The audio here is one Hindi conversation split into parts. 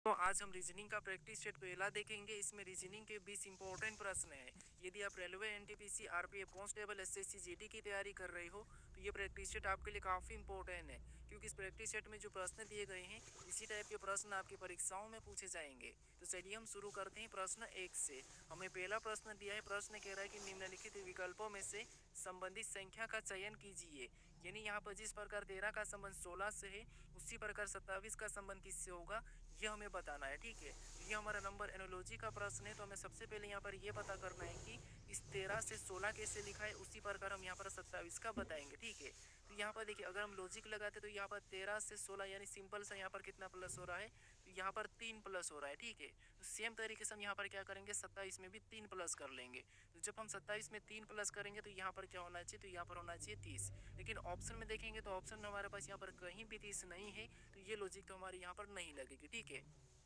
तो आज हम रीजनिंग का प्रैक्टिस सेट पहला देखेंगे। इसमें रीजनिंग के 20 इंपॉर्टेंट प्रश्न हैं। यदि आप railway, NTPC, RPF, constable, SSC, GD की तैयारी कर रहे हो तो ये प्रैक्टिस सेट आपके लिए काफ़ी इंपॉर्टेंट है, क्योंकि इस प्रैक्टिस सेट में जो प्रश्न दिए गए हैं इसी टाइप के प्रश्न आपकी परीक्षाओं में पूछे जाएंगे। तो चलिए हम शुरू करते हैं प्रश्न 1 से। हमें पहला प्रश्न दिया है। प्रश्न कह रहा है कि निम्नलिखित विकल्पों में से संबंधित संख्या का चयन कीजिए। यानी यहाँ पर जिस प्रकार 13 का संबंध 16 से है, उसी प्रकार 27 का संबंध किससे होगा, ये हमें बताना है। ठीक है, ये हमारा नंबर एनोलॉजी का प्रश्न है। तो हमें सबसे पहले यहाँ पर ये पता करना है कि इस 13 से 16 कैसे लिखा है, उसी प्रकार हम यहाँ पर 27 का बताएंगे। ठीक है, तो यहाँ पर देखिए, अगर हम लॉजिक लगाते तो यहाँ पर 13 से 16 यानी सिंपल सा यहाँ पर कितना प्लस हो रहा है, तो यहाँ पर 3 प्लस हो रहा है। ठीक है, तो सेम तरीके से हम यहाँ पर क्या करेंगे, 27 में भी 3 प्लस कर लेंगे। तो जब हम 27 में 3 प्लस करेंगे तो यहाँ पर क्या होना चाहिए, तो यहाँ पर होना चाहिए 30। लेकिन ऑप्शन में देखेंगे तो ऑप्शन में हमारे पास यहाँ पर कहीं भी 30 नहीं है, तो ये लॉजिक तो हमारे यहाँ पर नहीं लगेगी। ठीक है,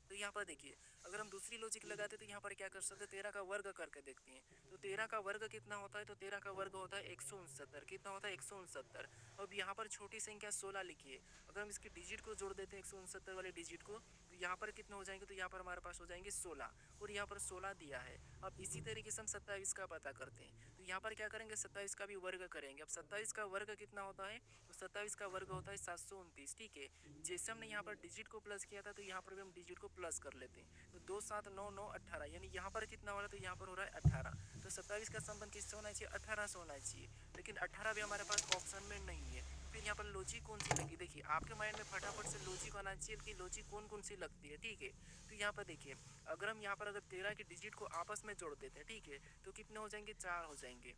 तो यहाँ पर देखिए, अगर हम दूसरी लॉजिक लगाते तो यहाँ पर क्या कर सकते हैं, 13 का वर्ग करके देखते हैं। तो 13 का वर्ग कितना होता है, तो 13 का वर्ग होता है 169। कितना होता है, 169। अब यहाँ पर छोटी संख्या 16 लिखिए। अगर हम इसके डिजिट को जोड़ देते हैं 169 वाले डिजिट को, तो यहाँ पर कितने हो जाएंगे, तो यहाँ पर हमारे पास हो जाएंगे 16, और यहाँ पर 16 दिया है। अब इसी तरीके से हम 27 का पता करते हैं। तो यहाँ पर क्या करेंगे, 27 का भी वर्ग करेंगे। अब 27 का वर्ग कितना होता है, तो 27 का वर्ग होता है 729। ठीक है, जैसे हमने यहाँ पर डिजिट को प्लस किया था, तो यहाँ पर भी हम डिजिट को प्लस कर लेते हैं। तो 2 7 9 9 18, यानी यहाँ पर कितना हो रहा है, तो यहाँ पर हो रहा है 18। तो 27 का संबंध किससे होना चाहिए, 18 से होना चाहिए। लेकिन 18 भी हमारे पास ऑप्शन में नहीं है। फिर यहाँ पर लॉजिक कौन सी लगी, देखिए आपके माइंड में फटाफट से लॉजिक आना चाहिए कि लॉजिक कौन कौन सी लगती है। ठीक है, तो यहाँ पर देखिए, अगर हम यहाँ पर अगर 13 के डिजिट को आपस में जोड़ देते हैं, ठीक है, तो कितने हो जाएंगे, 4 हो जाएंगे।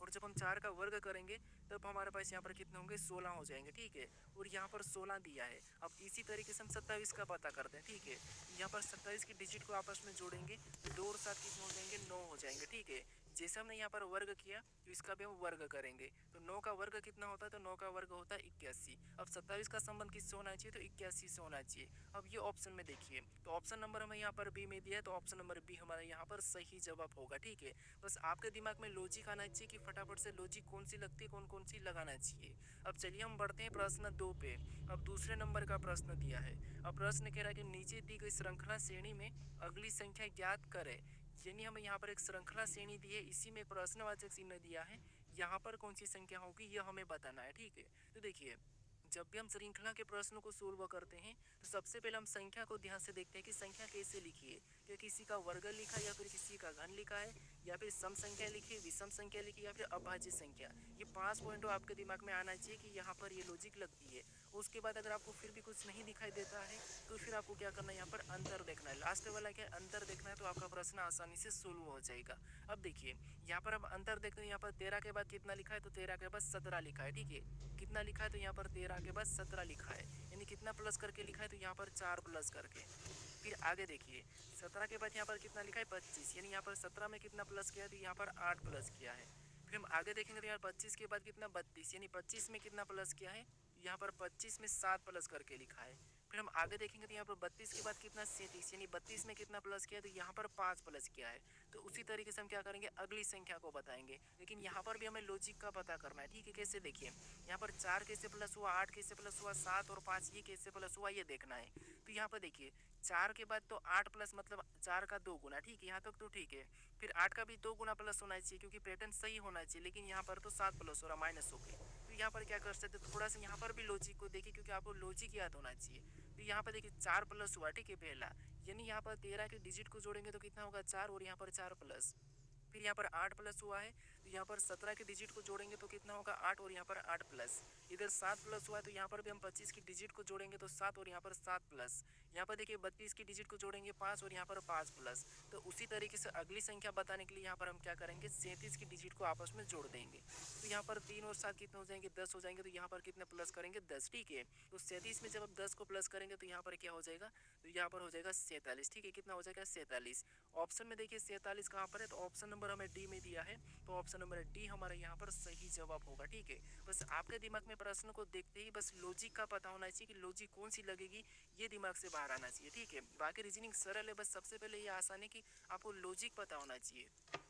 और जब हम 4 का वर्ग करेंगे तब हमारे पास यहाँ पर कितने होंगे, 16 हो जाएंगे। ठीक है, और यहाँ पर 16 दिया है। अब इसी तरीके से हम 27 का पता करते हैं। ठीक है, यहाँ पर 27 की डिजिट को आपस में जोड़ेंगे तो 2 और 7 कितने हो जाएंगे, 9 हो जाएंगे। ठीक है, जैसे हमने यहाँ पर वर्ग किया तो इसका भी हम वर्ग करेंगे। तो 9 का वर्ग कितना होता है, तो 9 का वर्ग होता है 81। अब 27 का संबंध किससे होना चाहिए, तो 81 से होना चाहिए। अब ये ऑप्शन में देखिए, तो ऑप्शन नंबर हमें यहाँ पर बी में दिया है, तो ऑप्शन नंबर बी हमारा यहाँ पर सही जवाब होगा। ठीक है, बस आपके दिमाग में लॉजिक आना चाहिए कि फटाफट से लॉजिक कौन सी लगती है, कौन कौन सी लगाना चाहिए। अब चलिए हम बढ़ते हैं प्रश्न 2 पे। अब दूसरे नंबर का प्रश्न दिया है। अब प्रश्न कह रहा है कि नीचे दी गई श्रृंखला श्रेणी में अगली संख्या ज्ञात करें। यानी हमें यहाँ पर एक श्रृंखला श्रेणी दी है, इसी में प्रश्नवाचक चिन्ह दिया है, यहाँ पर कौन सी संख्या होगी यह हमें बताना है। ठीक है, तो देखिए, जब भी हम श्रृंखला के प्रश्नों को सोल्व करते हैं तो सबसे पहले हम संख्या को ध्यान से देखते हैं कि संख्या कैसे लिखी है। क्या किसी का वर्ग लिखा है, या फिर किसी का घन लिखा है, या फिर सम संख्या लिखी है, विषम संख्या लिखी है, या फिर अभाज्य संख्या। ये 5 पॉइंट आपके दिमाग में आना चाहिए कि यहाँ पर ये लॉजिक लगती है। उसके बाद अगर आपको फिर भी कुछ नहीं दिखाई देता है तो फिर आपको क्या करना है, यहाँ पर अंतर देखना है। लास्ट वाला क्या अंतर देखना है, तो आपका प्रश्न आसानी से सोल्व हो जाएगा। अब देखिए, यहाँ पर हम अंतर देखते हैं। यहाँ पर 13 के बाद कितना लिखा है, तो 13 के बाद 17 लिखा है। ठीक है, कितना लिखा है, तो यहाँ पर 13 के बाद 17 लिखा है। यानी कितना प्लस करके लिखा है, तो यहाँ पर 4 प्लस करके। फिर आगे देखिए, 17 के बाद यहाँ पर कितना लिखा है, 25, यानी यहाँ पर 17 में कितना प्लस किया है, तो यहाँ पर 8 प्लस किया है। फिर हम आगे देखेंगे तो यहाँ 25 के बाद कितना, 32, यानी 25 में कितना प्लस किया है, यहाँ पर 25 में 7 प्लस करके लिखा है। फिर हम आगे देखेंगे तो यहाँ पर 32 के बाद कितना, 37, यानी 32 में कितना प्लस किया है, तो यहाँ पर 5 प्लस किया है। तो उसी तरीके से हम क्या करेंगे, अगली संख्या को बताएंगे। लेकिन यहाँ पर भी हमें लॉजिक का पता करना है। ठीक है, कैसे देखिए, यहाँ पर 4 कैसे प्लस हुआ, 8 कैसे प्लस हुआ, 7 और 5 ये कैसे प्लस हुआ, ये देखना है। तो यहाँ पर देखिए, 4 के बाद तो 8 प्लस मतलब 4 का 2 गुना। ठीक है, यहाँ तक तो ठीक है। फिर 8 का भी 2 गुना प्लस होना चाहिए, क्योंकि पैटर्न सही होना चाहिए। लेकिन यहाँ पर तो 7 प्लस हो रहा, माइनस हो गई। तो यहाँ पर क्या कर सकते, थोड़ा सा यहाँ पर भी लॉजिक को देखिए, क्योंकि आपको लॉजिक याद होना चाहिए। तो यहाँ पर देखिए, 4 प्लस हुआ। ठीक है, पहला, यानी यहाँ पर 13 के डिजिट को जोड़ेंगे तो कितना होगा, 4, और यहाँ पर 4 प्लस। फिर यहाँ पर 8 प्लस हुआ है, तो यहाँ पर 17 के डिजिट को जोड़ेंगे तो कितना होगा, 8, और यहाँ पर 8 प्लस। इधर 7 प्लस हुआ है, तो यहाँ पर भी हम 25 की डिजिट को जोड़ेंगे तो 7, और यहाँ पर 7 प्लस। यहाँ पर देखिए, 32 की डिजिट को जोड़ेंगे 5, और यहाँ पर 5 प्लस। तो उसी तरीके से अगली संख्या बताने के लिए यहाँ पर हम क्या करेंगे, 37 की डिजिट को आपस में जोड़ देंगे। तो यहाँ पर 3 और 7 कितने हो जाएंगे, 10 हो जाएंगे। तो यहाँ पर कितने प्लस करेंगे, 10। ठीक है, तो 37 में जब आप 10 को प्लस करेंगे तो यहाँ पर क्या हो जाएगा, तो यहाँ पर हो जाएगा 47। ठीक है, कितना हो जाएगा, 47। ऑप्शन में देखिए 47 कहाँ पर है, तो ऑप्शन नंबर हमें डी में दिया है, तो ऑप्शन नंबर डी हमारा यहाँ पर सही जवाब होगा। ठीक है, बस आपके दिमाग में प्रश्न को देखते ही बस लॉजिक का पता होना चाहिए कि लॉजिक कौन सी लगेगी, ये दिमाग से बाहर आना चाहिए। ठीक है, बाकी रीजनिंग सरल है, बस सबसे पहले ये आसान है कि आपको लॉजिक पता होना चाहिए।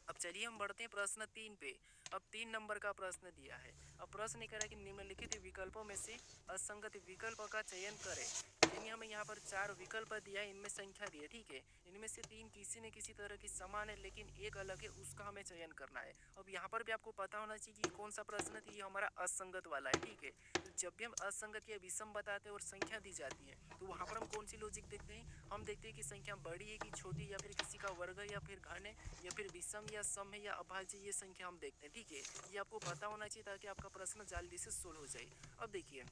अब चलिए हम बढ़ते हैं प्रश्न 3 पे। अब 3 नंबर का प्रश्न दिया है। अब प्रश्न ये कह रहा है कि निम्नलिखित विकल्पों में से असंगत विकल्प का चयन करें। यानी हमें यहाँ पर 4 विकल्प दिया है, इनमें संख्या दी है, ठीक है। इनमें से 3 किसी न किसी तरह की समान है लेकिन एक अलग है, उसका हमें चयन करना है। अब यहाँ पर भी आपको पता होना चाहिए कि कौन सा प्रश्न है, ये हमारा असंगत वाला है, ठीक है। तो जब भी हम असंगत या विषम बताते हैं और संख्या दी जाती है तो वहाँ पर हम कौन सी लॉजिक देखते हैं, हम देखते हैं कि संख्या बड़ी है कि छोटी, या फिर किसी का वर्ग है या फिर घन है, या फिर विषम या सम है या अभाज्य, ये संख्या हम देखते हैं, ठीक है। ये आपको पता होना चाहिए ताकि आपका प्रश्न जल्दी से सोल्व हो जाए। अब देखिए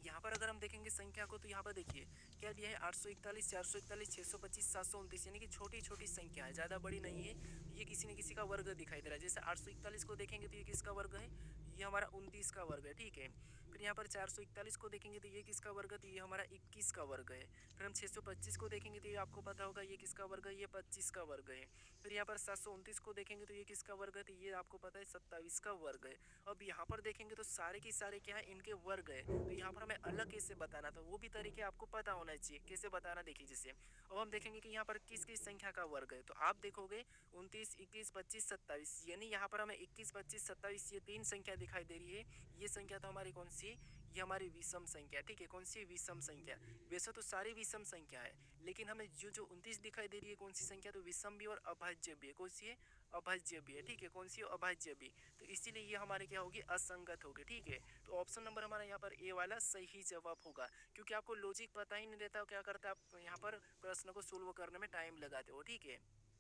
यहाँ पर अगर हम देखेंगे संख्या को तो यहाँ पर देखिए क्या दिया है, 841, 441, 625, 729, यानी कि छोटी छोटी संख्या है, ज़्यादा बड़ी नहीं है। ये किसी न किसी का वर्ग दिखाई दे रहा है। जैसे 841 को देखेंगे तो ये किसका वर्ग है, ये हमारा 29 का वर्ग है, ठीक है। फिर यहाँ पर 441 को देखेंगे तो ये किसका वर्ग है, तो ये हमारा 21 का वर्ग है। फिर हम 625 को देखेंगे तो ये आपको पता होगा ये किसका वर्ग है, ये 25 का वर्ग है। फिर यहाँ पर 729 को देखेंगे तो ये किसका वर्ग है, तो ये आपको पता है 27 का वर्ग है। अब यहाँ पर देखेंगे तो सारे के सारे क्या है, इनके वर्ग है। तो यहाँ पर हमें अलग कैसे बताना, तो वो भी तरीके आपको पता होना चाहिए कैसे बताना। देखिए जैसे अब हम देखेंगे कि यहाँ पर किस किस संख्या का वर्ग है, तो आप देखोगे 29, 21, 25, 27, यानी यहाँ पर हमें 21, 25, 27 ये 3 संख्या दिखाई दे रही है। ये संख्या तो हमारी कौन सी, ये हमारी विषम संख्या, ठीक है। कौन सी, विषम संख्या। वैसे तो सारी विषम संख्या है लेकिन हमें जो जो 29 दिखाई दे रही है कौन सी संख्या, तो विषम भी और अभाज्य भी है। कौन सी है, अभाज्य भी है, ठीक है। कौन सी है, अभाज्य भी। तो इसीलिए ये हमारे क्या होगी, असंगत होगी, ठीक है। तो ऑप्शन नंबर हमारा यहाँ पर ए वाला सही जवाब होगा। क्योंकि आपको लॉजिक पता ही नहीं रहता, क्या करते आप यहाँ पर प्रश्न को सोल्व करने में टाइम लगाते हो, ठीक है।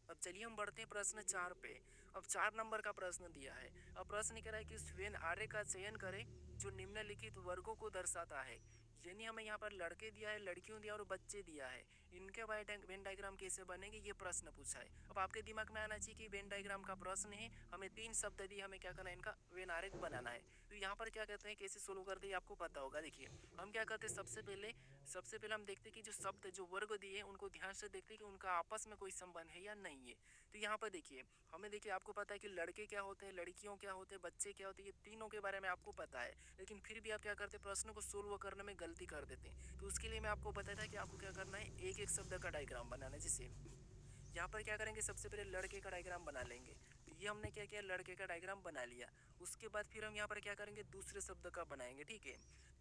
अब चलिए हम बढ़ते हैं प्रश्न 4 पे। अब 4 नंबर का प्रश्न दिया है। अब प्रश्न कह रहा है कि उस वेन आर्य का चयन करें जो निम्नलिखित वर्गों को दर्शाता है। यानी हमें यहाँ पर लड़के दिया है, लड़कियों दिया और बच्चे दिया है। इनके वेन डायग्राम कैसे बनेंगे, ये प्रश्न पूछा है। अब आपके दिमाग में आना चाहिए कि वेन डायग्राम का प्रश्न है, हमें 3 शब्द दिए, हमें क्या करना है, इनका वेन आरेख बनाना है। तो यहाँ पर क्या कहते हैं, कैसे सोल्व करते हैं आपको पता होगा। देखिए हम क्या करते हैं, सबसे पहले हम देखते हैं कि जो शब्द जो वर्ग दिए उनको ध्यान से देखते हैं कि उनका आपस में कोई संबंध है या नहीं है। तो यहाँ पर देखिए हमें, देखिए आपको पता है कि लड़के क्या होते हैं, लड़कियों क्या होते हैं, बच्चे क्या होते हैं, ये तीनों के बारे में आपको पता है। लेकिन फिर भी आप क्या करते हैं, प्रश्न को सोल्व करने में गलती कर देते हैं। तो उसके लिए मैं आपको बताया था कि आपको क्या करना है, एक एक शब्द का डायग्राम बनाना है। जैसे यहाँ पर क्या करेंगे, सबसे पहले लड़के का डायग्राम बना लेंगे। तो ये हमने क्या किया, लड़के का डायग्राम बना लिया। उसके बाद फिर हम यहाँ पर क्या करेंगे, दूसरे शब्द का बनाएंगे, ठीक है।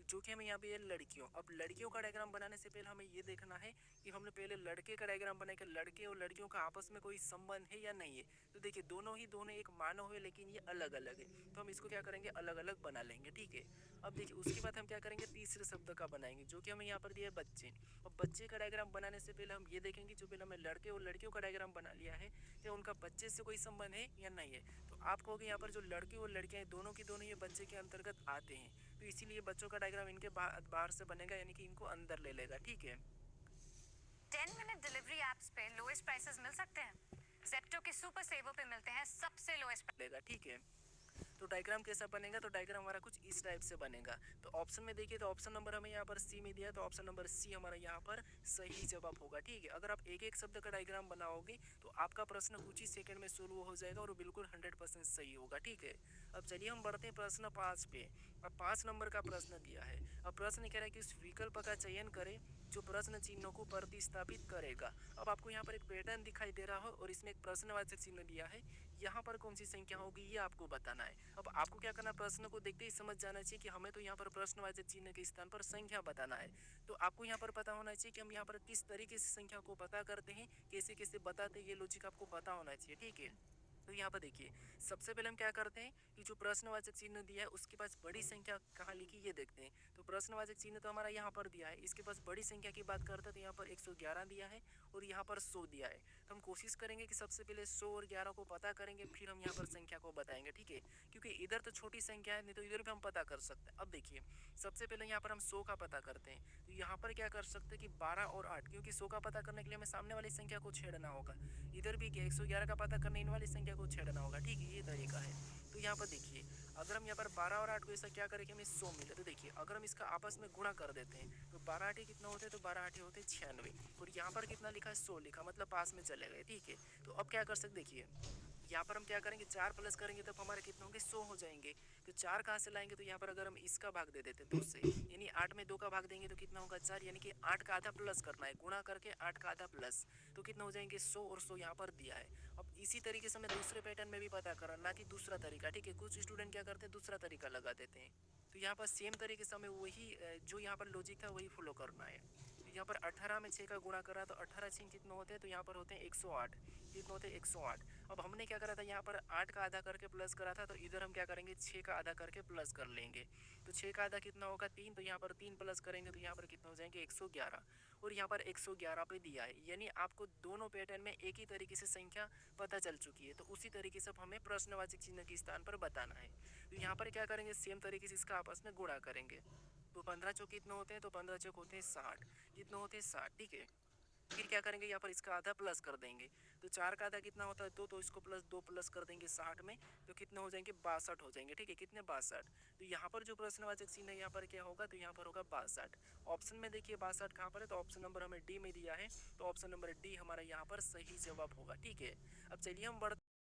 जो कि हमें यहाँ पे लड़कियों, अब लड़कियों का डायग्राम बनाने से पहले हमें ये देखना है कि हमने पहले लड़के का डायग्राम बनाया कि लड़के और लड़कियों का आपस में कोई संबंध है या नहीं है। तो देखिए दोनों एक मानव है लेकिन ये अलग अलग है, तो हम इसको क्या करेंगे, अलग अलग बना लेंगे, ठीक है। अब देखिए उसके बाद हम क्या करेंगे, तीसरे शब्द का बनाएंगे जो कि हमें यहाँ पर दिया है बच्चे। और बच्चे का डायग्राम बनाने से पहले हम ये देखेंगे, जो पहले हमें लड़के और लड़कियों का डायग्राम बना लिया है, क्या उनका बच्चे से कोई संबंध है या नहीं है। तो आप कहोगे यहाँ पर जो लड़के और लड़कियां हैं दोनों की दोनों ये बच्चे के अंतर्गत आते हैं, तो इसीलिए बच्चों का डायग्राम इनके बाहर से बनेगा, यानी कि इनको अंदर ले लेगा, ठीक है। 10 मिनट डिलीवरी एप्स पे लोएस्ट प्राइसेस मिल सकते हैं। जेप्टो के सुपर सेवर पे मिलते हैं सबसे लोएस्ट लेगा, ठीक है। तो डायग्राम कैसा बनेगा, तो डायग्राम हमारा कुछ इस टाइप से बनेगा। तो ऑप्शन में देखिए, तो ऑप्शन नंबर हमें यहाँ पर सी में दिया है, तो ऑप्शन नंबर सी हमारा यहाँ पर सही जवाब होगा, ठीक है। अगर आप एक एक शब्द का डायग्राम बनाओगे तो आपका प्रश्न कुछ ही सेकंड में सोल्व हो जाएगा और बिल्कुल 100% सही होगा, ठीक है। अब चलिए हम बढ़ते हैं प्रश्न 5 पे। अब 5 नंबर का प्रश्न दिया है। अब प्रश्न कह रहा है कि उस विकल्प का चयन करें जो प्रश्न चिन्हों को प्रतिस्थापित करेगा। अब आपको यहाँ पर एक पैटर्न दिखाई दे रहा हो और इसमें एक प्रश्नवाचक चिन्ह दिया है। यहाँ पर कौन सी संख्या होगी ये आपको बताना है। अब आपको क्या करना, प्रश्न को देखते ही समझ जाना चाहिए कि हमें तो यहाँ पर प्रश्नवाचक चिन्ह के स्थान पर संख्या बताना है। तो आपको यहाँ पर पता होना चाहिए कि हम यहाँ पर किस तरीके से संख्या को पता करते हैं, कैसे कैसे बताते हैं, ये लॉजिक आपको पता होना चाहिए, ठीक है। तो यहाँ पर देखिए सबसे पहले हम क्या करते हैं कि जो प्रश्नवाचक चिन्ह दिया है उसके पास बड़ी संख्या कहाँ लिखी ये देखते हैं। तो प्रश्नवाचक चिन्ह तो हमारा यहाँ पर दिया है, इसके पास बड़ी संख्या की बात करते हैं तो यहाँ पर 111 दिया है और यहाँ पर 100 दिया है। तो हम कोशिश करेंगे कि सबसे पहले 100 और 11 को पता करेंगे, फिर हम यहाँ पर संख्या को बताएंगे, ठीक है। क्योंकि इधर तो छोटी संख्या है, नहीं तो इधर भी हम पता कर सकते हैं। अब देखिए सबसे पहले यहाँ पर हम 100 का पता करते हैं। तो यहाँ पर क्या कर सकते हैं कि 12 और 8, क्योंकि 100 का पता करने के लिए हमें सामने वाली संख्या को छेड़ना होगा। इधर भी 111 का पता करने इन वाली संख्या को छेड़ना होगा, ठीक है, ये तरीका है। तो यहाँ पर देखिए अगर हम यहाँ पर 12 और 8 को ऐसा क्या करें कि हमें 100 मिले, तो देखिए अगर हम इसका आपस में गुणा कर देते हैं तो 12 8 कितना होते हैं, तो 12 8 होते हैं 96। और यहाँ पर कितना लिखा है, 100 लिखा, मतलब पास में चले गए, ठीक है। तो अब क्या कर सकते, देखिए यहाँ पर हम क्या करेंगे 4 प्लस करेंगे तब हमारे कितने होंगे 100 हो जाएंगे। तो 4 कहाँ से लाएंगे, तो यहाँ पर अगर हम इसका भाग दे देते 2 से, यानी 8 में 2 का भाग देंगे तो कितना होगा 4, यानी कि 8 का आधा प्लस करना है, गुणा करके 8 का आधा प्लस, तो कितना हो जाएंगे 100 और 100 यहाँ पर दिया है। अब इसी तरीके से हमें दूसरे पैटर्न में भी पता करना, ना कि दूसरा तरीका, ठीक है। कुछ स्टूडेंट क्या करते हैं दूसरा तरीका लगा देते हैं, तो यहाँ पर सेम तरीके से हमें वही जो यहाँ पर लॉजिक था वही फॉलो करना है। तो यहाँ पर 18 में 6 का गुणा करा तो 18 6 कितने होते हैं, तो यहाँ पर होते हैं 108, कितने होते हैं 108। अब हमने क्या करा था यहाँ पर 8 का आधा करके प्लस करा था, तो इधर हम क्या करेंगे 6 का आधा करके प्लस कर लेंगे। तो 6 का आधा कितना होगा 3, तो यहाँ पर 3 प्लस करेंगे तो यहाँ पर कितना हो जाएंगे 111, और यहाँ पर 111 पे दिया है। यानी आपको दोनों पैटर्न में एक ही तरीके से संख्या पता चल चुकी है, तो उसी तरीके से हमें प्रश्नवाचक चिन्ह के स्थान पर बताना है। तो यहाँ पर क्या करेंगे सेम तरीके से इसका आपस में गुणा करेंगे। तो 15 चौक कितने होते हैं, तो 15 चौक होते हैं 60, कितने होते हैं 60, ठीक है। फिर क्या करेंगे यहाँ पर इसका आधा प्लस कर देंगे, तो 4 का आधा कितना होता है 2, तो इसको प्लस 2 प्लस कर देंगे 60 में, तो कितने हो जाएंगे 62 हो जाएंगे, ठीक है। कितने 62, तो यहाँ पर जो प्रश्नवाचक चिन्ह है यहाँ पर क्या होगा, तो यहाँ पर होगा 62। ऑप्शन में देखिए 62 कहाँ पर है, तो ऑप्शन नंबर हमें डी में दिया है, तो ऑप्शन नंबर डी हमारा यहाँ पर सही जवाब होगा, ठीक है। अब चलिए हम बढ़ते